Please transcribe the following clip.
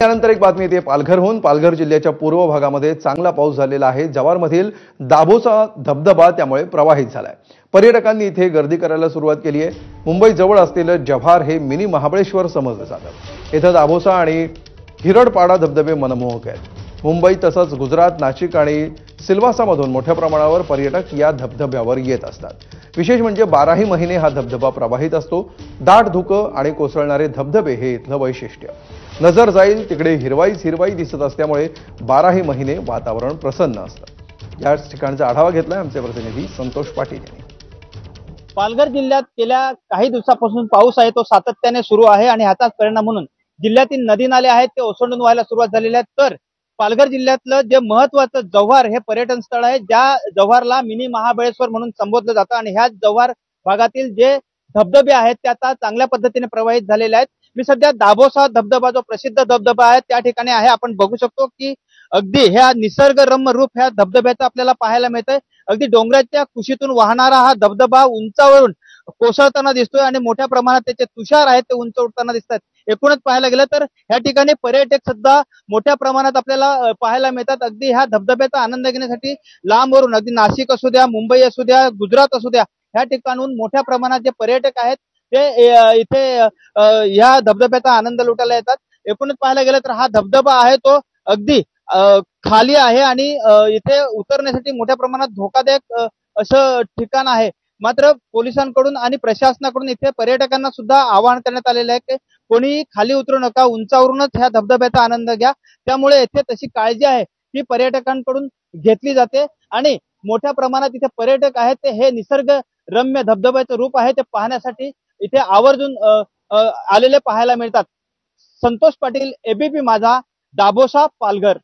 त्यानंतर एक बातमी येते पालघरहून। पालघर जिल्ह्याच्या पूर्व भागामध्ये चांगला पाऊस झालेला आहे। जव्हारमधील दाभोसा धबधबा त्यामुळे प्रवाहित झालाय। पर्यटकांनी इथे गर्दी करायला सुरुवात केली आहे। मुंबई जवळ असलेलं जव्हार हे मिनी महाबळेश्वर समजलं जातं। इथं दाभोसा आणि हिरडपाडा धबधबे मनमोहक आहेत। मुंबई तसंच गुजरात, नाशिक आणि सिल्वासामधून मोठ्या प्रमाणावर पर्यटक या धबधब्यावर येत असतात। विशेष म्हणजे 12ही महिने हा धबधबा प्रवाहित असतो। दाट धुकं आणि कोसळणारे धबधबे हे इथलं वैशिष्ट्य। नजर जाईल तिकडे हिरवाईच हिरवाई दिसत असल्यामुळे 12ही महिने वातावरण प्रसन्न असतं। याच ठिकाणचा आढावा घेतलाय आमचे प्रतिनिधी संतोष पाटील यांनी। पालघर जिल्ह्यात गेल्या काही दिवसापासून पाऊस आहे तो सातत्याने सुरू आहे आणि ह्याचाच परिणाम म्हणून जिल्ह्यातील नदी नाले आहेत ते ओसंडून व्हायला सुरुवात झालेली आहे। तर पालघर जिल्ह्यातलं जे महत्वाचं जव्हार हे पर्यटन स्थळ आहे, ज्या जव्हारला मिनी महाबळेश्वर म्हणून संबोधलं जातं आणि ह्या जव्हार भागातील जे धबधबे आहेत ते आता चांगल्या पद्धतीने प्रवाहित झालेले आहेत। मी सध्या दाभोसा धबधबा जो प्रसिद्ध धबधबा आहे त्या ठिकाणी आहे। आपण बघू शकतो की अगदी ह्या निसर्गरम्य रूप ह्या धबधब्याचं आपल्याला पाहायला मिळतंय। अगदी डोंगराच्या कुशीतून वाहणारा हा धबधबा उंचावरून कोसळताना दिसतोय आणि मोठ्या प्रमाणात त्याचे तुषार आहेत ते उंच उडताना दिसतात। एकूणच पाहायला गेलं तर ह्या ठिकाणी पर्यटक सुद्धा मोठ्या प्रमाणात आपल्याला पाहायला मिळतात। अगदी ह्या धबधब्याचा आनंद घेण्यासाठी लांबवरून अगदी नाशिक असू द्या, मुंबई असू द्या, गुजरात असू द्या, ह्या ठिकाणून मोठ्या प्रमाणात जे पर्यटक आहेत ते इथे ह्या धबधब्याचा आनंद लुटायला येतात। एकूणच पाहायला गेलं तर हा धबधबा आहे तो अगदी खाली आहे आणि इथे उतरण्यासाठी मोठ्या प्रमाणात धोकादायक असं ठिकाण आहे। मात्र पोलिसांकडून आणि प्रशासनाकडून इथे पर्यटकांना सुद्धा आवाहन करण्यात आलेलं आहे की कोणी खाली उतरू नका, उंचावरूनच ह्या धबधब्याचा आनंद घ्या। त्यामुळे इथे तशी काळजी आहे ती पर्यटकांकडून घेतली जाते आणि मोठ्या प्रमाणात इथे पर्यटक आहेत ते हे निसर्ग रम्य धबधब्याचं रूप आहे ते पाहण्यासाठी इथे आवर्जून आलेले पाहायला मिळतात। संतोष पाटील, एबीपी माझा, दाभोसा, पालघर।